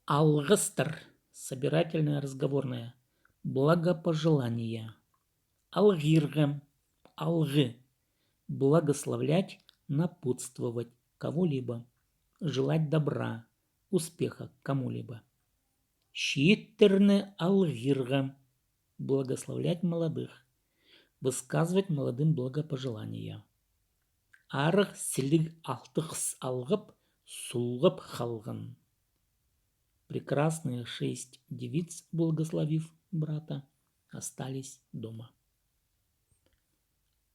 Алгыстыр. Собирательное разговорное. Благопожелание. Алгирга. Алгы. Благословлять, напутствовать кого-либо. Желать добра, успеха кому-либо. Щиттерны алгирга. Благословлять молодых. Высказывать молодым благопожелания. Арық сілік алтықс алғып, сулғып халғын. Прекрасные 6 девиц, благословив брата, остались дома.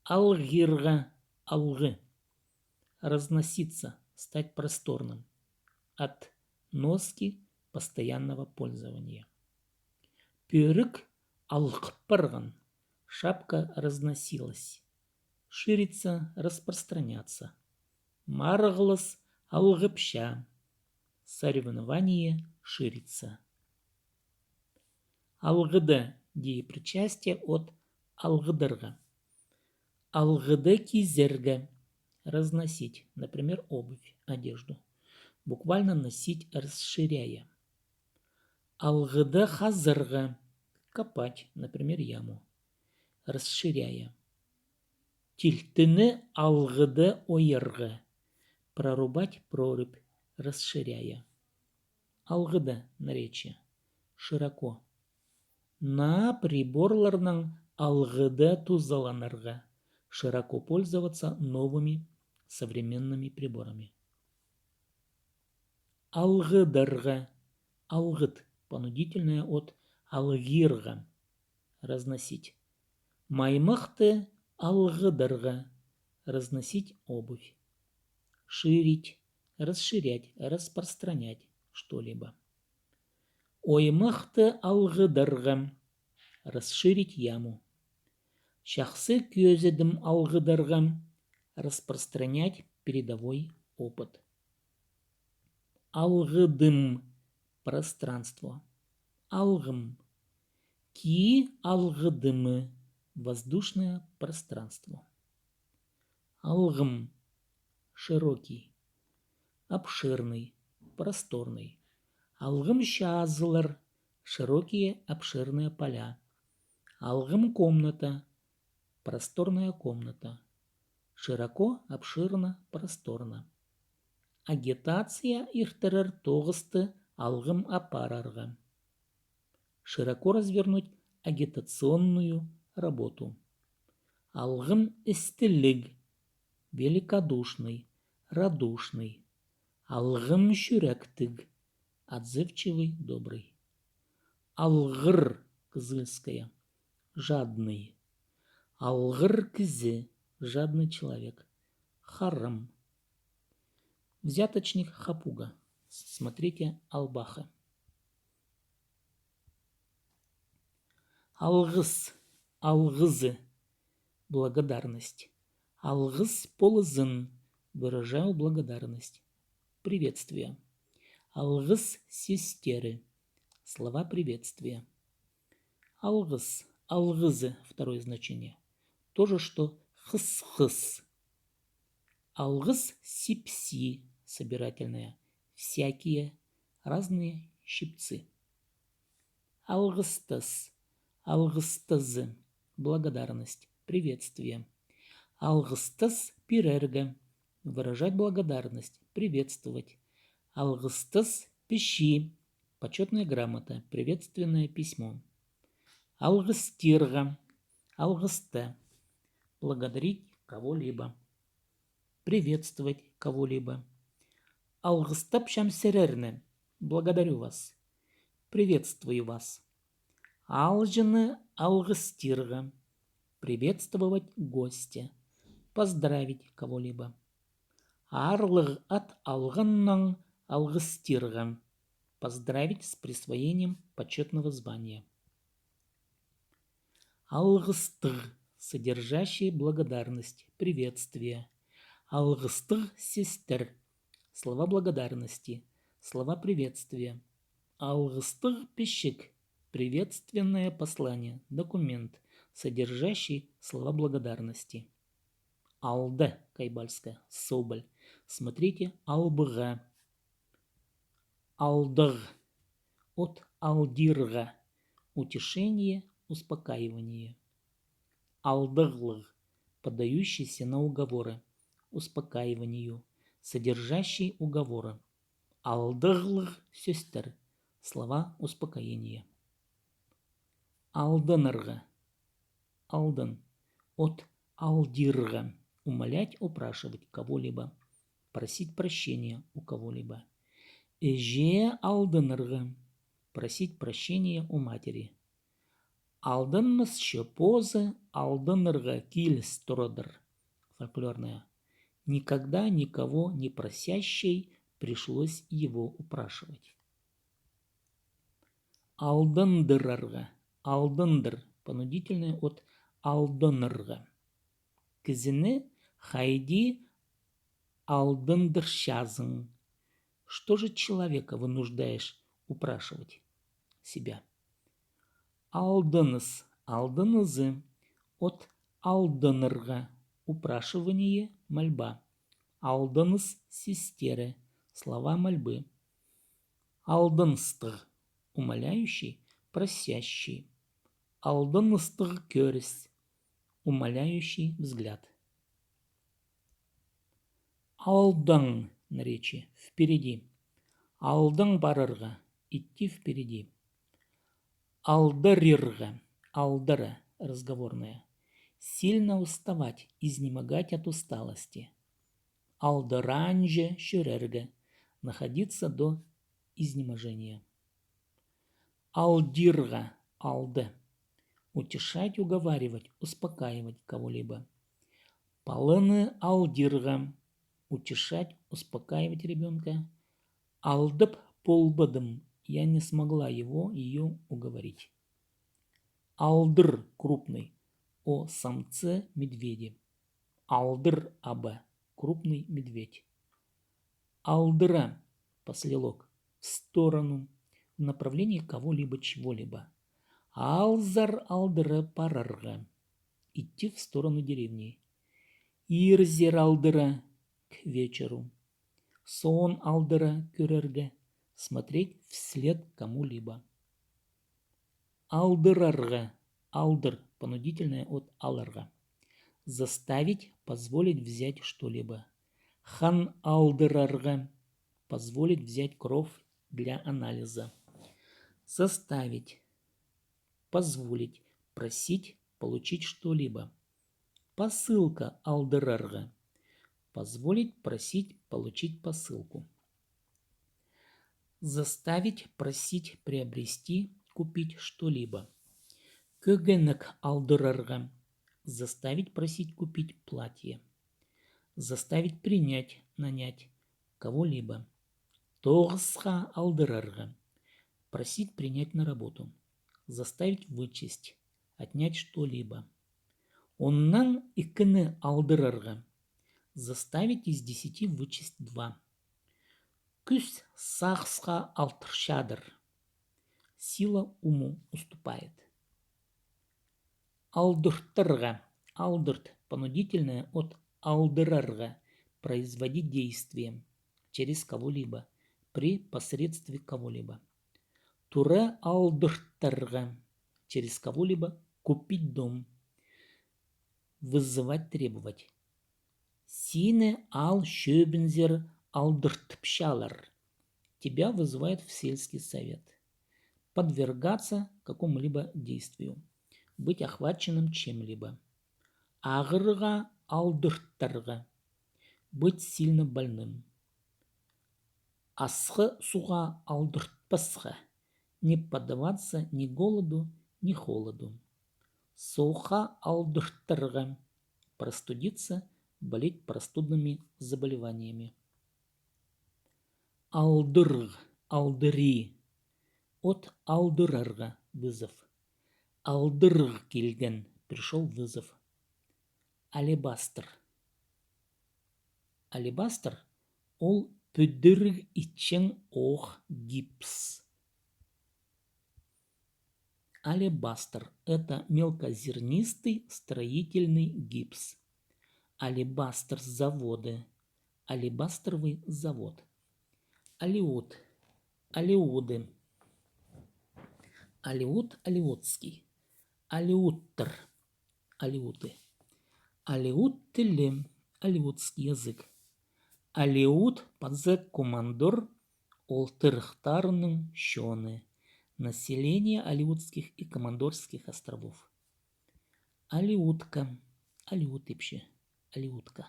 Алгирга, алгы. Разноситься, стать просторным. От носки постоянного пользования. Пюрік алқпырғын. Шапка разносилась. Шириться, распространяться. Марғлыс алғыпща. Соревнование ширится. Алгыды деепричастие от алгыдырга. Алгыды кизерга. Разносить, например, обувь, одежду. Буквально носить, расширяя. Алгыды хазырга. Копать, например, яму. Расширяя. Тильтыны алгыды ойырга. Прорубать прорубь, расширяя. Алгыды наречие. Широко. На приборларның алгыды тузаланырга. Широко пользоваться новыми современными приборами. Алгыдырга. Алгыд. Понудительное от алгирга. Разносить. Маймыхты алгыдырга. Разносить обувь. Ширить. Расширять. Распространять что-либо. Оймыхты алгыдырга. Расширить яму. Шахсы көзедім алгыдырга. Распространять передовой опыт. Алгыдым. Пространство. Алгым. Ки алгыдымы. Воздушное пространство. Алгым. Широкий. Обширный. Просторный. Алгым шазылыр. Широкие обширные поля. Алгым комната. Просторная комната. Широко, обширно, просторно. Агитация иртырыр тоғысты алгым апарарга. Широко развернуть агитационную работу. Алгым истілік. Великодушный, радушный. Алгым шүрәктік. Отзывчивый, добрый. Алгыр, кызыльская. Жадный. Алгыр кізі. Жадный человек. Харам. Взяточник хапуга. Смотрите Албаха. Алгыс. Алгызы. Благодарность. Алгыс полызын. Выражаю благодарность. Приветствие. Алгыс сестеры. Слова приветствия. Алгыс. Алгызы. Второе значение. То же, что хыс-хыс. Алгыс сипси. Собирательное. Всякие. Разные щипцы. Алгыстас. Алгыстазы. Благодарность. Приветствие. Алгыстас пирерга. Выражать благодарность. Приветствовать. Алгыстас пищи. Почетная грамота. Приветственное письмо. Алгыстирга. Алгысте. Благодарить кого-либо. Приветствовать кого-либо. Алгыстап шамсерерне. Благодарю вас. Приветствую вас. Алжины алгыстирга. Приветствовать гостя. Поздравить кого-либо. Арлыг от алғынның алгыстирга. Поздравить с присвоением почетного звания. Алгыстыг. Содержащие благодарность. Приветствие. Алгыстыг сестер. Слова благодарности. Слова приветствия. Алгыстыг пищик. Приветственное послание. Документ, содержащий слова благодарности. Алды. Кайбальская. Соболь. Смотрите Албыга. Алдыг. от алдирга – утешение, успокаивание. Алдыглых – подающийся на уговоры, успокаиванию, содержащий уговоры. Алдыглых сестер – слова успокоения. Алдынырга – алдын от алдирга – умолять, упрашивать кого-либо, просить прощения у кого-либо. Эже алдынырга – просить прощения у матери. Алдынмысшы позы алдынырга килс турыдыр. Фольклорная. Никогда никого не просящей пришлось его упрашивать. Алдындырырга – алдындыр – понудительное от алдынырга. Кізіні хайди алдындыршазың. Что же человека вынуждаешь упрашивать? Себя. Алдыныз, алдынызы от алдынырга – упрашивание, мольба. Алдыныз сестеры – слова мольбы. Алдынстық – умоляющий, просящий. Алдыныстық көріс – умоляющий взгляд. Алдың – наречие, впереди. Алдың барырға – идти впереди. Алдырырға – алдыры – разговорная. Сильно уставать, изнемогать от усталости. Алдыранже шүрерге – находиться до изнеможения. Алдирга – алды – утешать, уговаривать, успокаивать кого-либо. Палыны алдирга – утешать, успокаивать ребенка. Алдып полбадым – я не смогла ее уговорить. Алдыр – крупный, о самце медведе. Алдыр абы – крупный медведь. Алдыра – послелог, в сторону, в направлении кого-либо, чего-либо. Алзар алдыра парарга – идти в сторону деревни. Ирзер алдыра – к вечеру. Сон алдыра көрерге – смотреть вслед кому-либо. Алдырарга – алдыр – понудительное от аларга. Заставить, позволить взять что-либо. Хан алдырарга – позволить взять кровь для анализа. Заставить, позволить, просить, получить что-либо. Посылка алдырарга – позволить, просить, получить посылку. Заставить, просить, приобрести, купить что-либо. Көгенек алдырарга – заставить, просить, купить платье. Заставить принять, нанять кого-либо. Тоғысқа алдырарга – просить принять на работу. Заставить вычесть, отнять что-либо. Оннан икіні алдырарга – заставить из 10 вычесть 2. Күс сағысқа алтыршадыр. Сила уму уступает. Алдырттырга – алдырт – понудительное от алдырарга – производить действие через кого-либо, при посредстве кого-либо. Тура алдырттырга – через кого-либо, купить дом. Вызывать, требовать. Сине ал шөбінзер алдыртпшалар. Тебя вызывает в сельский совет. Подвергаться какому-либо действию. Быть охваченным чем-либо. Ағырға алдырттырға. Быть сильно больным. Асқы суға алдыртпасқа. Не поддаваться ни голоду, ни холоду. Соуха алдырттырға. Простудиться, болеть простудными заболеваниями. Алдырг, алдыри. От алдырарга – вызов. Алдырг келген – пришел вызов. Алебастр. Алебастр – ол пүддірг итчен ох гипс. Алебастр – это мелкозернистый строительный гипс. Алебастр заводы. Алебастровый завод. Алиут. Алиуды. Алеут, алеутский. Алеуттер, алеуты. Алеут тілі, алеутский язык. Алеут пазык командор ол тырықтарының шоны. Население Алеутских и Командорских островов. Алеутка, алеут епші, алеутка.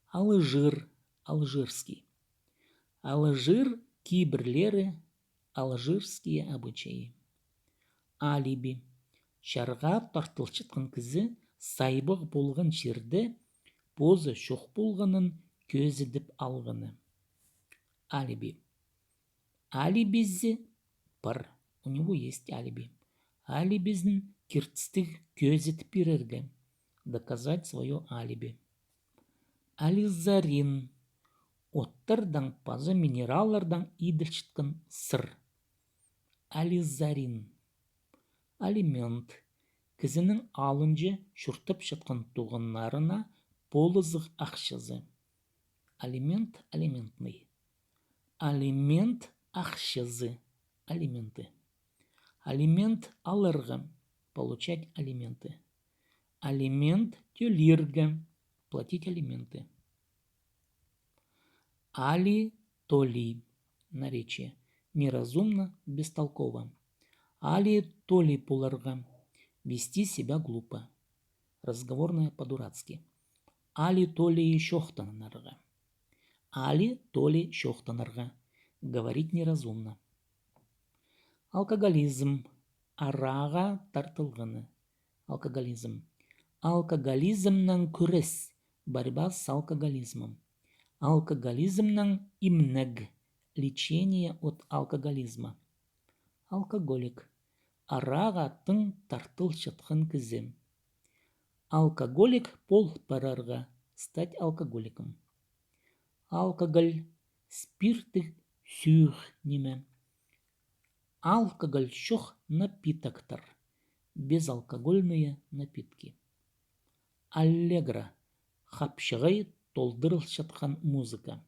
Алжир, алжирский. Алжир кейбірлері алжирские обычаи. Алиби. Шарға тартылшытқан кізі сайбық болған жерді позы шоқ болғанын көзідіп алғаны. Алиби. Алибизі бар. У него есть алиби. Алибизін кертістік көзітіп берерге. Доказать свое алиби. Ализарин. Оттардан пазы минералlardan иділшіткен сыр. Ализарин. Алимент. Кізінің алынжы шүртіп шытқан туғынларына полызық ақшызы. Алимент, алиментный. Алимент ақшызы. Алименты. Алимент алырға. Получать алименты. Алимент төлерге. Платить алименты. Али-толи. Наречие. Неразумно, бестолково. Али-толи пуларга. Вести себя глупо. Разговорное по-дурацки. Али-толи шохтанарга. Али-толи шохтанарга. Говорить неразумно. Алкоголизм. Арага тартылғаны. Алкоголизм. Алкоголизмнан күрес. Борьба с алкоголизмом. Алкоголизмнан имнег. Лечение от алкоголизма. Алкоголик. Арага тың тартыл шытқын кізі. Алкоголик пол парарға. Стать алкоголиком. Алкоголь. Спиртік сүйх неме. Алкоголь шох напитоктар. Безалкогольные напитки. Аллегра. Хапшығай толдырыл шатқан музыка.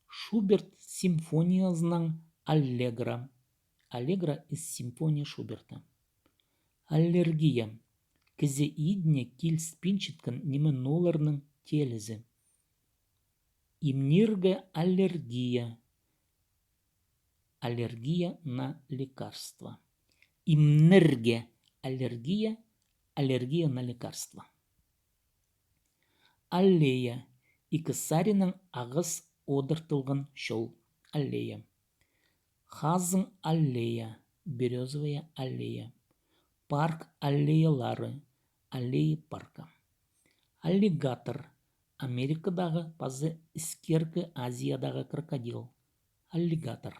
Шуберт симфониясынан аллегра. Аллегра из симфонии Шуберта. Аллергия. Кізе идне кил спинчиткан немен оларның телізі. Имнирге аллергия. Аллергия на лекарства. Имнерге аллергия. Аллергия на лекарства. Аллея. Икісарінің ағыз одыртылған шол. Аллея. Хазың аллея. Березовая аллея. Парк аллеялары. Аллеи парка. Аллигатор. Америкадағы пазы искергі Азиядағы крокодил. Аллигатор.